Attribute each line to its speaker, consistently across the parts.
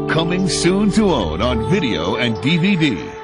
Speaker 1: Coming soon to own on video and DVD.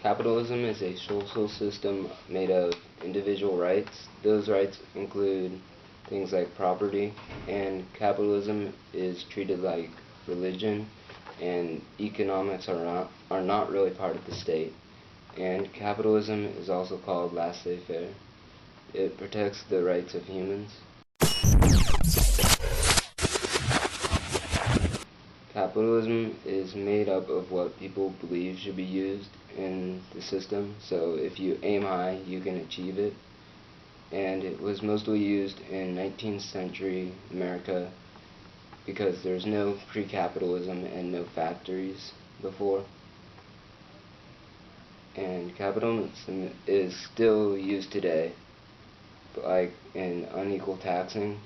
Speaker 2: Capitalism is a social system made of individual rights. Those rights include things like property, and capitalism is treated like religion, and economics are not really part of the state. And capitalism is also called laissez-faire. It protects the rights of humans. Capitalism is made up of what people believe should be used in the system, so if you aim high, you can achieve it. And it was mostly used in 19th century America because there's no pre-capitalism and no factories before. And capitalism is still used today, like in unequal taxing,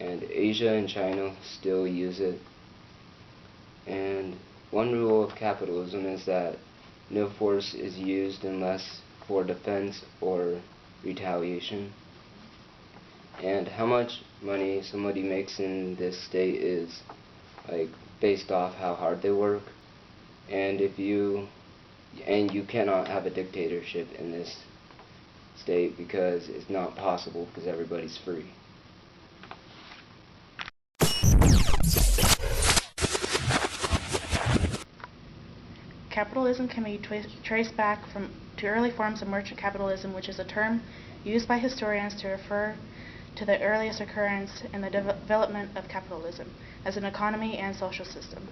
Speaker 2: and Asia and China still use it. And one rule of capitalism is that no force is used unless for defense or retaliation. And how much money somebody makes in this state is like based off how hard they work. And you cannot have a dictatorship in this state because it's not possible because everybody's free.
Speaker 3: Capitalism can be traced back to early forms of merchant capitalism, which is a term used by historians to refer to the earliest occurrence in the development of capitalism as an economy and social system.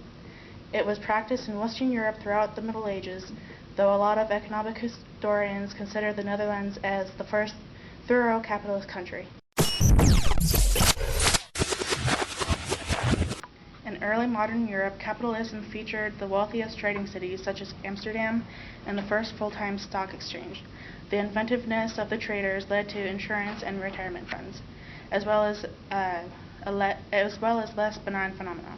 Speaker 3: It was practiced in Western Europe throughout the Middle Ages, though a lot of economic historians consider the Netherlands as the first thorough capitalist country. In early modern Europe, capitalism featured the wealthiest trading cities such as Amsterdam and the first full-time stock exchange. The inventiveness of the traders led to insurance and retirement funds, as well as less benign phenomena.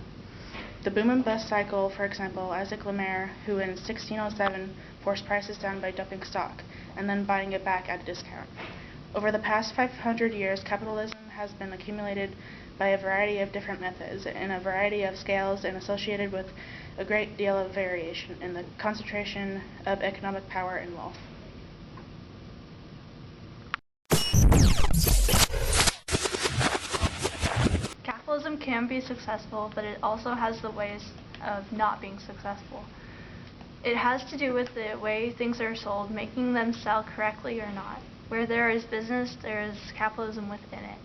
Speaker 3: The boom and bust cycle, for example, Isaac Lemaire, who in 1607 forced prices down by dumping stock and then buying it back at a discount. Over the past 500 years, capitalism has been accumulated by a variety of different methods in a variety of scales and associated with a great deal of variation in the concentration of economic power and wealth.
Speaker 4: Capitalism can be successful, but it also has the ways of not being successful. It has to do with the way things are sold, making them sell correctly or not. Where there is business, there is capitalism within it.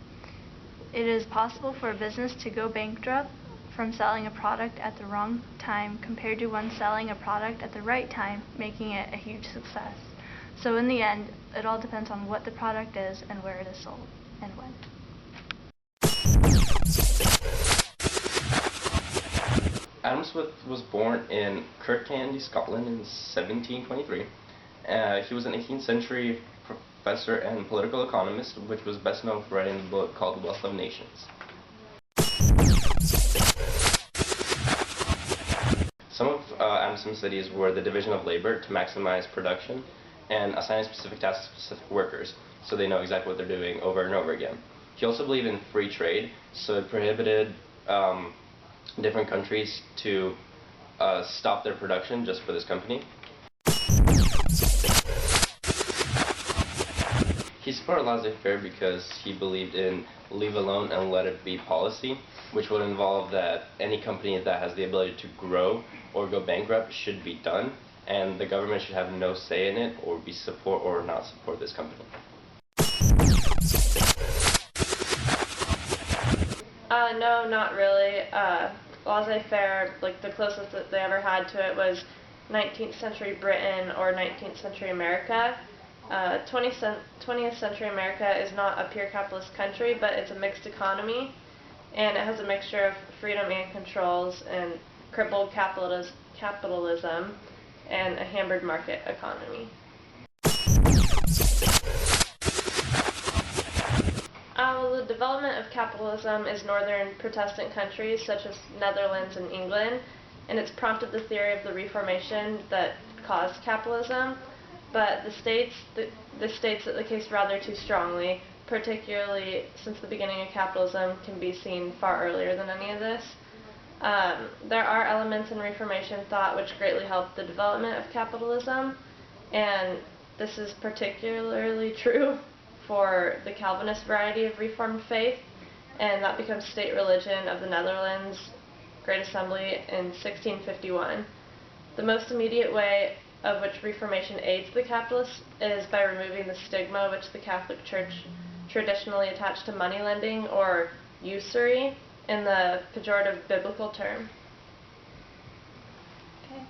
Speaker 4: It is possible for a business to go bankrupt from selling a product at the wrong time compared to one selling a product at the right time, making it a huge success. So in the end, it all depends on what the product is and where it is sold and when.
Speaker 5: Adam Smith was born in Kirkcaldy, Scotland in 1723. He was an 18th century professor and political economist, which was best known for writing the book called The Wealth of Nations. Some of Adam Smith's ideas were the division of labor to maximize production and assigning specific tasks to specific workers so they know exactly what they're doing over and over again. He also believed in free trade, so it prohibited different countries to stop their production just for this company. He supported laissez-faire because he believed in leave alone and let it be policy, which would involve that any company that has the ability to grow or go bankrupt should be done, and the government should have no say in it or support or not support this company.
Speaker 6: No, not really. Laissez-faire, like the closest that they ever had to it was 19th century Britain or 19th century America. 20th century America is not a pure capitalist country, but it's a mixed economy, and it has a mixture of freedom and controls and crippled capitalism and a hampered market economy. The development of capitalism is northern Protestant countries such as Netherlands and England, and it's prompted the theory of the Reformation that caused capitalism. But the states that the case rather too strongly, particularly since the beginning of capitalism can be seen far earlier than any of this. There are elements in Reformation thought which greatly helped the development of capitalism, and this is particularly true for the Calvinist variety of Reformed faith, and that becomes state religion of the Netherlands Great Assembly in 1651. The most immediate way of which Reformation aids the capitalists is by removing the stigma which the Catholic Church traditionally attached to money lending or usury in the pejorative biblical term. Okay.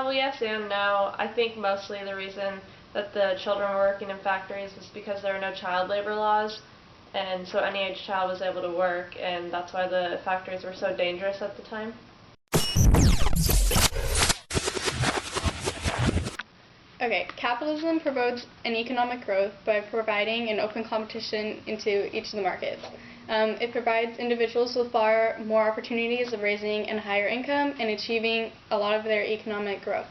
Speaker 6: Well, yes and no. I think mostly the reason that the children were working in factories was because there are no child labor laws, and so any age child was able to work, and that's why the factories were so dangerous at the time.
Speaker 7: Okay, capitalism promotes an economic growth by providing an open competition into each of the markets. It provides individuals with far more opportunities of raising a higher income and achieving a lot of their economic growth.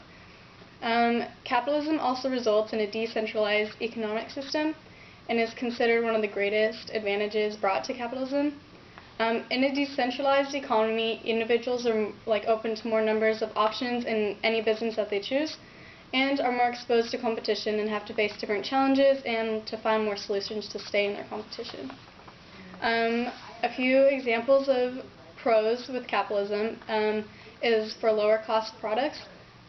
Speaker 7: Capitalism also results in a decentralized economic system and is considered one of the greatest advantages brought to capitalism. In a decentralized economy, individuals are open to more numbers of options in any business that they choose, and are more exposed to competition and have to face different challenges and to find more solutions to stay in their competition. A few examples of pros with capitalism is for lower cost products.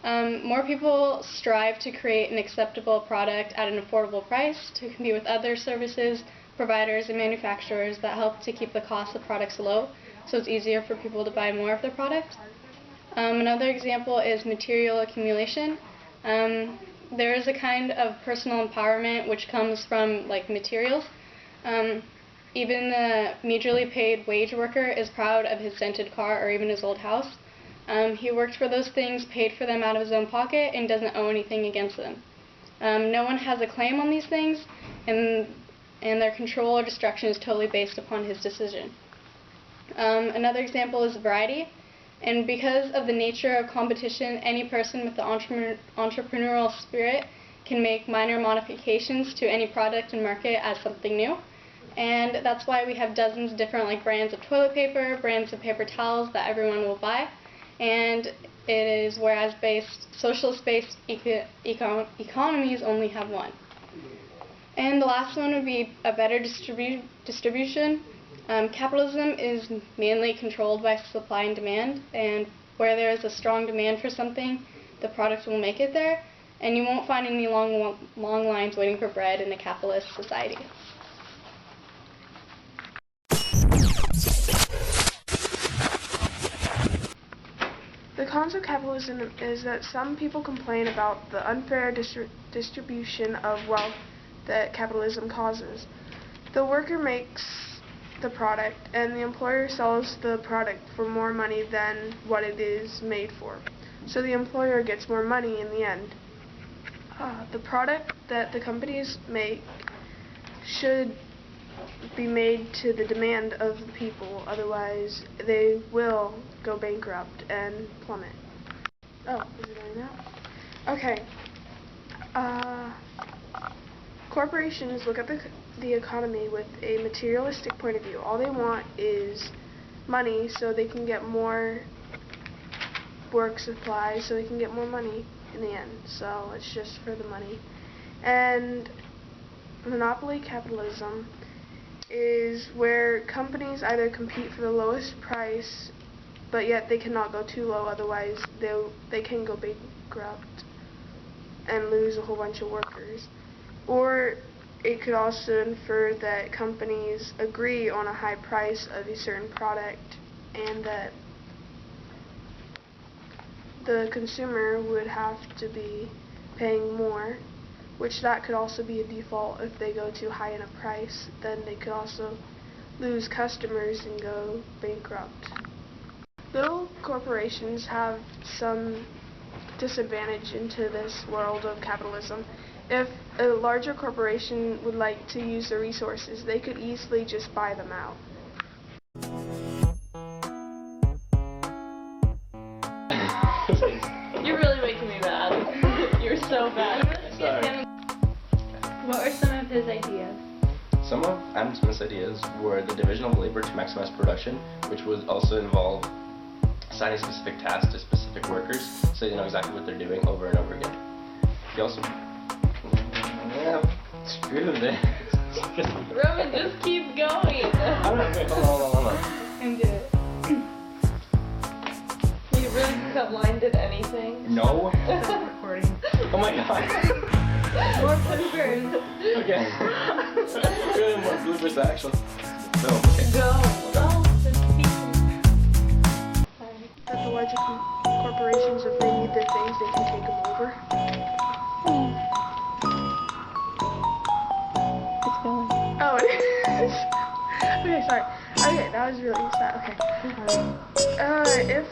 Speaker 7: More people strive to create an acceptable product at an affordable price to compete with other services, providers, and manufacturers that help to keep the cost of products low, so it's easier for people to buy more of their product. Another example is material accumulation. There is a kind of personal empowerment which comes from materials. Even the meagerly paid wage worker is proud of his dented car or even his old house. He worked for those things, paid for them out of his own pocket, and doesn't owe anything against them. No one has a claim on these things, and their control or destruction is totally based upon his decision. Another example is variety. And because of the nature of competition, any person with the entrepreneurial spirit can make minor modifications to any product and market as something new. And that's why we have dozens of different brands of toilet paper, brands of paper towels that everyone will buy. And it is whereas socialist-based economies only have one. And the last one would be a better distribution. Capitalism is mainly controlled by supply and demand, and where there is a strong demand for something, the product will make it there, and you won't find any long lines waiting for bread in a capitalist society.
Speaker 3: The cons of capitalism is that some people complain about the unfair distribution of wealth that capitalism causes. The worker makes the product, and the employer sells the product for more money than what it is made for. So the employer gets more money in the end. The product that the companies make should be made to the demand of the people, otherwise they will go bankrupt and plummet. Oh, is it doing that? Okay. Corporations look at the economy with a materialistic point of view. All they want is money so they can get more work supply, so they can get more money in the end. So it's just for the money. And monopoly capitalism is where companies either compete for the lowest price, but yet they cannot go too low, otherwise they can go bankrupt and lose a whole bunch of workers. Or
Speaker 8: it could also infer that companies agree on a high price of a certain product and that the consumer would have to be paying more, which that could also be a default. If they go too high in a price, then they could also lose customers and go bankrupt. Little corporations have some disadvantage into this world of capitalism. If a larger corporation would like to use the resources, they could easily just buy them out.
Speaker 6: You're really making me mad. You're so bad.
Speaker 5: Sorry.
Speaker 4: What were some of his ideas?
Speaker 5: Some of Adam Smith's ideas were the division of labor to maximize production, which would also involve assigning specific tasks to specific workers so they know exactly what they're doing over and over again. He also... screw this.
Speaker 6: Roman, just keep going.
Speaker 5: Hold on.
Speaker 4: And do it.
Speaker 6: You really think that line did anything?
Speaker 5: No.
Speaker 3: Recording.
Speaker 5: Oh my god.
Speaker 6: More bloopers.
Speaker 5: Okay. Really more bloopers actually. So, okay.
Speaker 6: Go.
Speaker 8: That the larger corporations, if they need their things, they can take them over.
Speaker 7: It's going.
Speaker 8: Oh, it is. Okay, sorry. Okay, that was really sad. Okay. If